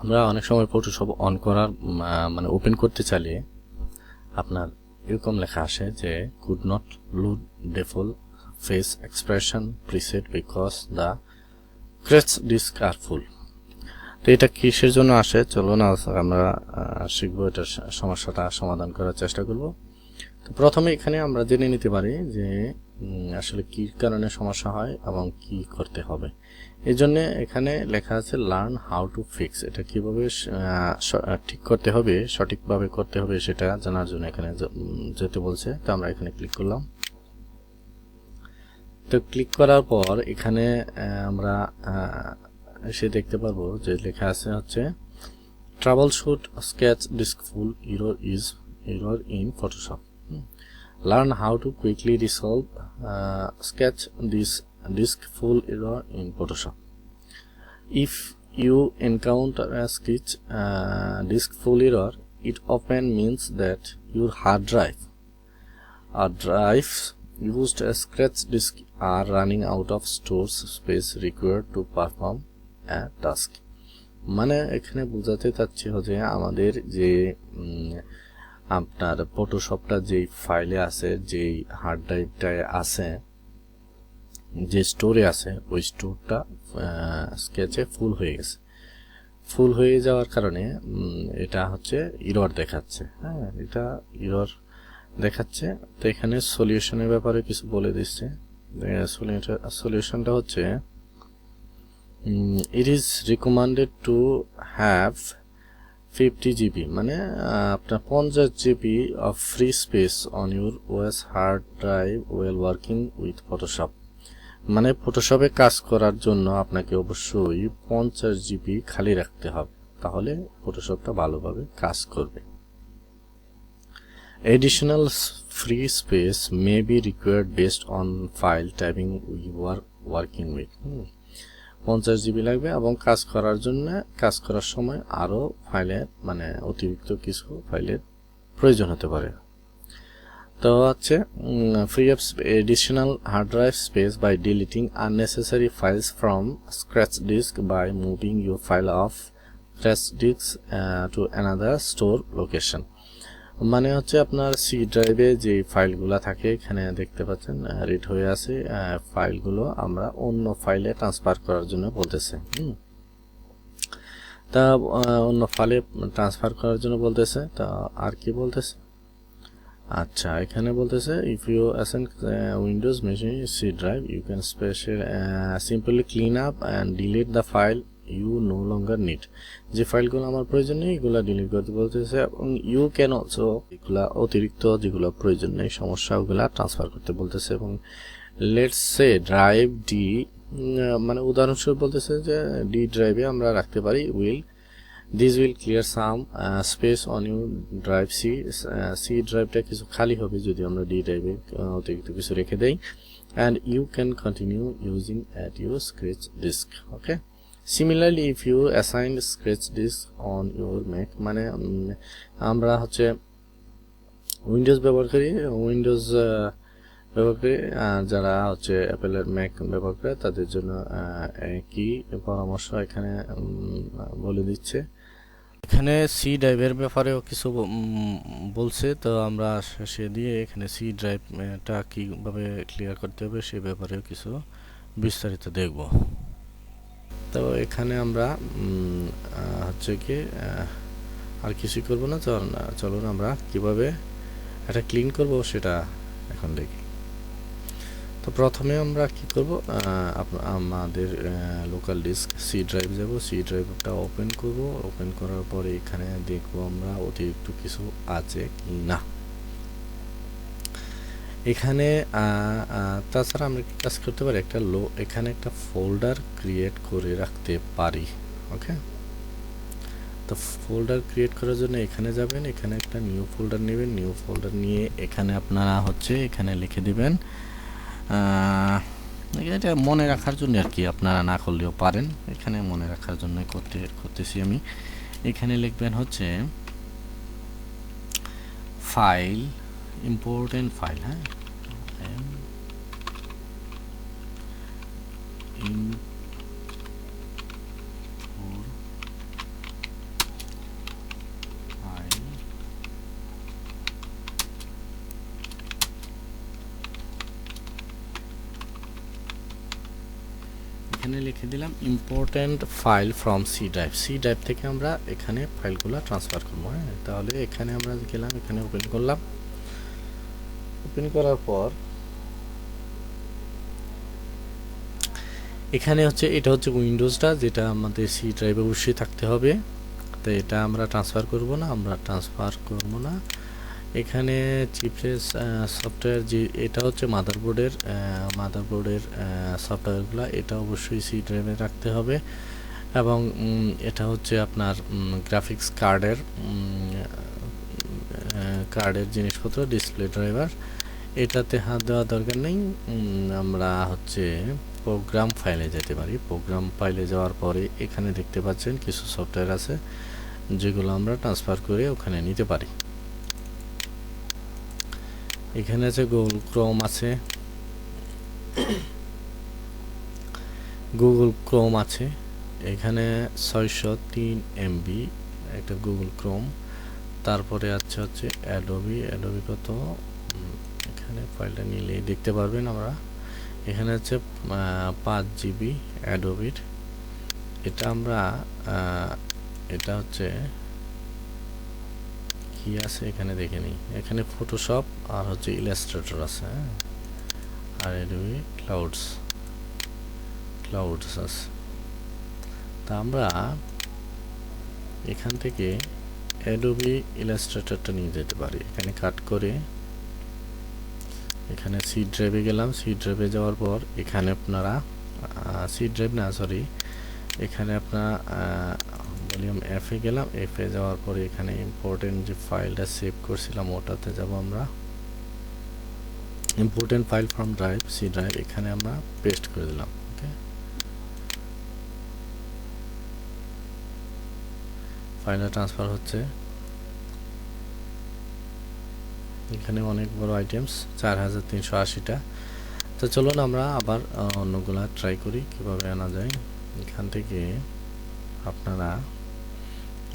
আমরা অনেক সময় ফটোশপ অন করার মানে ওপেন করতে চাইলে আপনার এরকম লেখা আসে যে could not load default faceExpression preset because the scratch disk are full। তো এটা কিসের জন্য আসে চলুন আমরা শিখবো এটা সমস্যাটা সমাধান করার চেষ্টা করব। তো প্রথমে এখানে আমরা জেনে নিতে পারি যে আসলে কি কারণে সমস্যা হয় এবং কি করতে হবে। এইজন্য এখানে লেখা আছে লার্ন হাউ টু ফিক্স, এটা কিভাবে ঠিক করতে হবে, সঠিকভাবে করতে হবে সেটা জানার জন্য এখানে যেতে বলছে। তো আমরা এখানে ক্লিক করলাম। তো ক্লিক করার পর এখানে আমরা এসে দেখতে পারবো যে লেখা আছে হচ্ছে troubleshoot sketch disk full error in Photoshop, learn how to quickly resolve sketch disk full error in Photoshop. If you encounter a sketch disk full error, it often means that your hard drive or drives used as scratch disk are running out of storage space required to perform a task। মানে এখানে বোঝাতে চাচ্ছি যে আমাদের যে আপনার ফটোশপটা যেই ফাইলে আছে, যেই হার্ড ড্রাইভটায় আছে, যে স্টোরে আছে, ওই স্টোরটা স্কেচে ফুল হয়ে গেছে। ফুল হয়ে যাওয়ার কারণে এটা হচ্ছে এরর দেখাচ্ছে। হ্যাঁ, এটা এরর দেখাচ্ছে। তো এখানে সলিউশনের ব্যাপারে কিছু বলে দিচ্ছে। সলিউশনটা হচ্ছে it is recommended to have 50 GB মানে আপনার 50 GB of free space on your OS hard drive while working with Photoshop। মানে ফটোশপে কাজ করার জন্য আপনাকে অবশ্যই 50 GB খালি রাখতে হবে, তাহলে ফটোশপটা ভালোভাবে কাজ করবে। Additional free space may be required based on file typing you are working with। 50 GB লাগবে এবং কাজ করার জন্য কাজ করার সময় আরো ফাইলের মানে অতিরিক্ত কিছু ফাইলের প্রয়োজন হতে পারে। তো হচ্ছে free up additional hard drive space by deleting unnecessary files from scratch disk by moving your file off scratch disk to another store location। মানে হচ্ছে আপনার সি ড্রাইভে যে ফাইলগুলো থাকে এখানে দেখতে পাচ্ছেন রিড হয়ে আছে, ফাইলগুলো আমরা অন্য ফাইলে ট্রান্সফার করার জন্য বলতেছে। তা অন্য ফাইলে ট্রান্সফার করার জন্য বলতেছে। তা আর কি বলতেছে, আচ্ছা এখানে বলতেছে if you assign Windows machine C drive you can simply clean up and delete the file you no longer need। যে ফাইলগুলো আমার প্রয়োজন নেই এগুলো ডিলিট করতে বলতেছে এবং you can also এগুলা অতিরিক্ত যেগুলো প্রয়োজন নেই সমস্যা ওগুলা ট্রান্সফার করতে বলতেছে। এবং let's say drive D মানে উদাহরণস্বরূপ বলতেছে যে D ড্রাইভে আমরা রাখতে পারি this will clear some space on your drive C ড্রাইভটা কিছু খালি হবে যদি আমরা D ড্রাইভে অতিরিক্ত কিছু রেখে দেই and you can continue using at your scratch disk। okay, similarly if you assign scratch disk on your Mac মানে আমরা হচ্ছে উইন্ডোজ ব্যবহার করি, উইন্ডোজ ব্যবহার করি, যারা হচ্ছে অ্যাপেলের ম্যাক ব্যবহার করে তাদের জন্য কি পরামর্শ এখানে বলে দিচ্ছে। এখানে সি ড্রাইভের ব্যাপারেও কিছু বলছে। তো আমরা শেষে দিয়ে এখানে সি ড্রাইভটা কিভাবে ক্লিয়ার করতে হবে সে ব্যাপারেও কিছু বিস্তারিত দেখব। তো এখানে আমরা হচ্ছে কি আর কিছু করব না, চলুন আমরা কিভাবে এটা ক্লিন করব সেটা এখন দেখি। তো প্রথমে আমরা কি করব, আমাদের লোকাল ডিস্ক সি ড্রাইভ যাব, সি ড্রাইভটা ওপেন করব। ওপেন করার পরে এখানে দেখব আমরা অতিরিক্ত কিছু আছে কি না। এখানে তাছাড়া আমরা কি কাজ করতে পারি, একটা এখানে একটা ফোল্ডার ক্রিয়েট করে রাখতে পারি। ওকে, তো ফোল্ডার ক্রিয়েট করার জন্য এখানে যাবেন, এখানে একটা নিউ ফোল্ডার নেবেন, নিউ ফোল্ডার নিয়ে এখানে আপনারা হচ্ছে এখানে লিখে দিবেন, এটা মনে রাখার জন্য আর কি, আপনারা না করলেও পারেন, এখানে মনে রাখার জন্য করতেছি আমি। এখানে লিখবেন হচ্ছে ফাইল, ইম্পর্টেন্ট ফাইল, হ্যাঁ এখানে লিখে দিলাম important file from C drive থেকে আমরা এখানে ফাইলগুলো ট্রান্সফার করব। হ্যাঁ, তাহলে এখানে আমরা গেলাম, এখানে ওপেন করলাম। ওপেন করার পর এখানে হচ্ছে এটা হচ্ছে উইন্ডোজটা, যেটা আমাদের সি ড্রাইভে অবশ্যই থাকতে হবে। তো এটা আমরা ট্রান্সফার করব না, এখানে চিপসেস সফটওয়্যার যে এটা হচ্ছে মাদারবোর্ডের সফটওয়্যারগুলো, এটা অবশ্যই সি ড্রাইভে রাখতে হবে। এবং এটা হচ্ছে আপনার গ্রাফিক্স কার্ডের জিনিসপত্র, ডিসপ্লে ড্রাইভার, এটাতে হাত দেওয়া দরকার নেই। আমরা হচ্ছে প্রোগ্রাম ফাইলে যেতে পারি। প্রোগ্রাম ফাইলে যাওয়ার পরে এখানে দেখতে পাচ্ছেন কিছু সফটওয়্যার আছে যেগুলো আমরা ট্রান্সফার করে ওখানে নিতে পারি। এখানে আছে গুগল ক্রোম আছে, এখানে 603 MB একটা গুগল ক্রোম। তারপরে আছে হচ্ছে অ্যাডোবি কত, এখানে ফাইলটা নিলেই দেখতে পারবেন আমরা। এখানে আছে 5 GB অ্যাডোবির, এটা আমরা এটা হচ্ছে কি আছে এখানে দেখে নিই। এখানে ফটোশপ আর হচ্ছে ইলাস্ট্রেটর আছে, আর অ্যাডোবি ক্লাউডস আছে। তা আমরা এখান থেকে অ্যাডোবি ইলাস্ট্রেটরটা নিয়ে যেতে পারি। এখানে কাট করে এখানে সি ড্রাইভে গেলাম। সি ড্রাইভে যাওয়ার পর এখানে আপনারা এখানে আপনার ভলিউম এফে গেলাম। এফে যাওয়ার পরে এখানে ইম্পর্টেন্ট যে ফাইলটা সেভ করছিলাম ওটাতে যাব আমরা। Important file from C drive এখানে আমরা পেস্ট করে দিলাম। ওকে, ফাইলটা ট্রান্সফার হচ্ছে। এখানে অনেক বড় আইটেমস, 4380টা। তো চলুন আমরা আবার অন্যগুলা ট্রাই করি কিভাবে আনা যায়। এখান থেকে আপনারা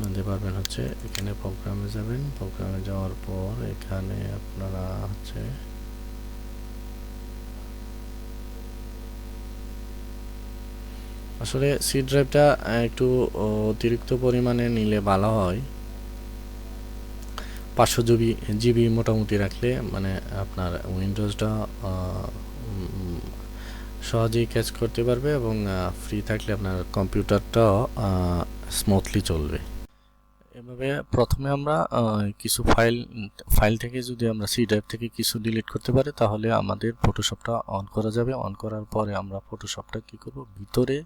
আনতে পারবেন হচ্ছে এখানে প্রোগ্রামে যাবেন। প্রোগ্রামে যাওয়ার পর এখানে আপনারা হচ্ছে আসলে সি ড্রাইভটা একটু অতিরিক্ত পরিমাণে নিলে ভালো হয়। 500 জিবি মোটামুটি রাখলে মানে আপনার উইন্ডোজটা সহজেই ক্যাচ করতে পারবে এবং ফ্রি থাকলে আপনার কম্পিউটারটাও স্মুথলি চলবে। এভাবে প্রথমে আমরা কিছু ফাইল থেকে যদি আমরা সি ড্রাইভ থেকে কিছু ডিলিট করতে পারি তাহলে আমাদের ফটোশপটা অন করা যাবে। অন করার পরে আমরা ফটোশপটা কি করব, ভিতরে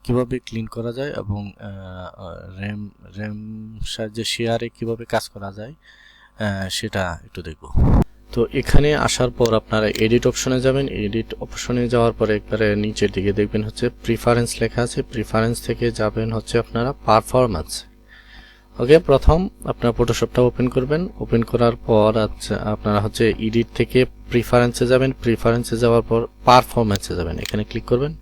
কিভাবে ক্লিন করা যায় এবং র্যাম সাহায্যে শেয়ারে কিভাবে কাজ করা যায় সেটা একটু দেখব। তো এখানে আসার পর আপনারা এডিট অপশনে যাবেন। এডিট অপশনে যাওয়ার পরে একবারে নিচের দিকে দেখবেন হচ্ছে প্রিফারেন্স লেখা আছে। প্রিফারেন্স থেকে যাবেন হচ্ছে আপনারা পারফরম্যান্স। ওকে, প্রথম আপনারা ফটোশপটা ওপেন করবেন। ওপেন করার পর আপনারা হচ্ছে এডিট থেকে প্রিফারেন্সে যাবেন। প্রিফারেন্সে যাওয়ার পর পারফরম্যান্সে যাবেন, এখানে ক্লিক করবেন।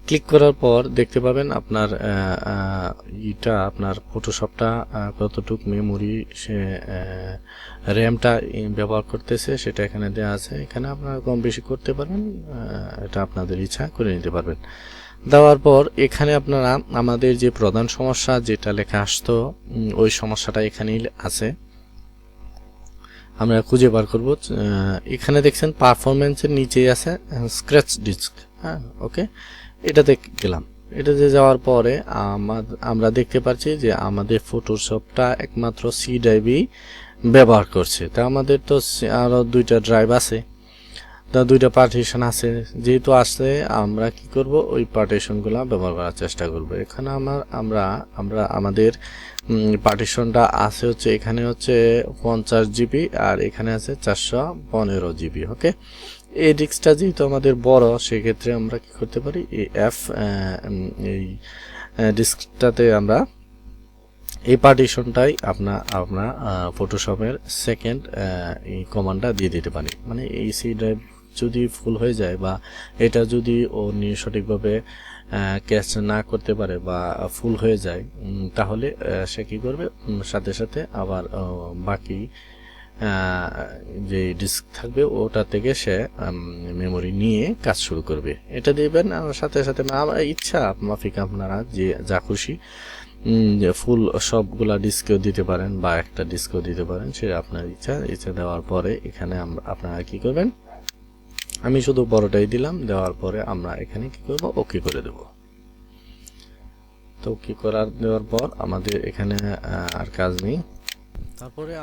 ক্লিক করার পর দেখতে পাবেন আপনার আপনার ফটোশপটা কতটুক মেমোরি সে র্যামটা ব্যবহার করতেছে সেটা এখানে দেওয়া আছে। এখানে আপনারা কম বেশি করতে পারবেন, এটা আপনাদের ইচ্ছা করে নিতে পারবেন। দেওয়ার পর এখানে আপনারা আমাদের যে প্রধান সমস্যা যেটা লেখা আসতো ওই সমস্যাটা এখানেই আছে, আমরা খুঁজে বার করব। এখানে দেখছেন পারফরম্যান্সের নিচেই আছে স্ক্র্যাচ ডিস্ক। হ্যাঁ, ওকে, এটাতে গেলাম। এটাতে যাওয়ার পরে আমরা দেখতে পাচ্ছি যে আমাদের ফটোশপটা একমাত্র সি ড্রাইভই ব্যবহার করছে। তা আমাদের তো আরও 2টা ড্রাইভ আছে, তা 2টা পার্টিশন আছে। যেহেতু আসছে আমরা কি করব, ওই পার্টিশনগুলো ব্যবহার করার চেষ্টা করব। এখানে আমরা আমাদের পার্টিশনটা আছে হচ্ছে এখানে হচ্ছে 50 জিবি আর এখানে আছে 415 জিবি। ওকে, এই ডিস্কটা যেহেতু আমাদের বড় সেক্ষেত্রে আমরা কি করতে পারি, এই ডিস্কটাতে আমরা এই পার্টিশনটাই আমরা ফটোশপের সেকেন্ড এই কমান্ডটা দিয়ে দিতে পারি। মানে এই সি ড্রাইভ যদি ফুল হয়ে যায় বা এটা যদি ও সঠিকভাবে ক্যাচ না করতে পারে বা ফুল হয়ে যায় তাহলে সে কি করবে, সাথে সাথে আবার বাকি যে ডিস্ক থাকবে ওটা থেকে সে মেমোরি নিয়ে কাজ শুরু করবে। এটা দিবেন সাথে সাথে ইচ্ছা মাফিক আপনারা যে যা খুশি ফুল সবগুলা ডিস্কও দিতে পারেন বা একটা ডিস্কও দিতে পারেন, সেটা আপনার ইচ্ছা দেওয়ার পরে এখানে আপনারা কি করবেন, আমি শুধু বড়টাই দিলাম, দেওয়ার পরে আমরা এখানে কি করব, ওকে করে দেব। তো ওকে দেওয়ার পর আমাদের এখানে আর কাজ নেই। তারপরে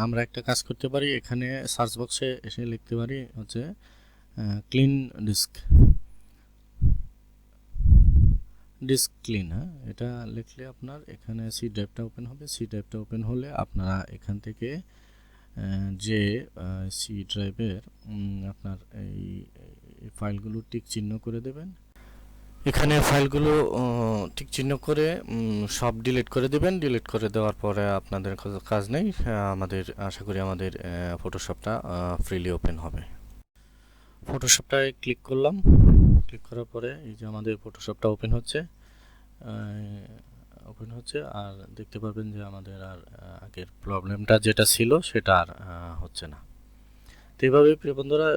আমরা একটা কাজ করতে পারি, এখানে সার্চ বক্সে এসে লিখতে পারি হচ্ছে ক্লিন ডিস্ক ক্লিন। হ্যাঁ, এটা লিখলে আপনার এখানে সি ড্রাইভটা ওপেন হবে। সি ড্রাইভটা ওপেন হলে আপনারা এখান থেকে যে সি ড্রাইভের আপনার এই ফাইলগুলো টিক চিহ্ন করে দেবেন। এখানে ফাইলগুলো টিক চিহ্ন করে সব ডিলিট করে দেবেন। ডিলিট করে দেওয়ার পরে আপনাদের কাজ নেই, আশা করি আমাদের ফটোশপটা ফ্রিলি ওপেন হবে। ফটোশপটায় ক্লিক করলাম, ক্লিক করার পরে এই যে আমাদের ফটোশপটা ওপেন হচ্ছে আর দেখতে পারবেন যে আমাদের আর আগের প্রবলেমটা যেটা ছিল সেটা আর হচ্ছে না। তো এইভাবে প্রিয় বন্ধুরা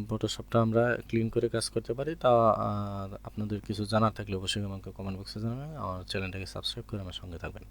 ফটোশপটা আমরা ক্লিন করে কাজ করতে পারি। তা আপনাদের কিছু জানার থাকলে অবশ্যই আমাকে কমেন্ট বক্সে জানাবেন। আমার চ্যানেলটাকে সাবস্ক্রাইব করে আমার সঙ্গে থাকবেন।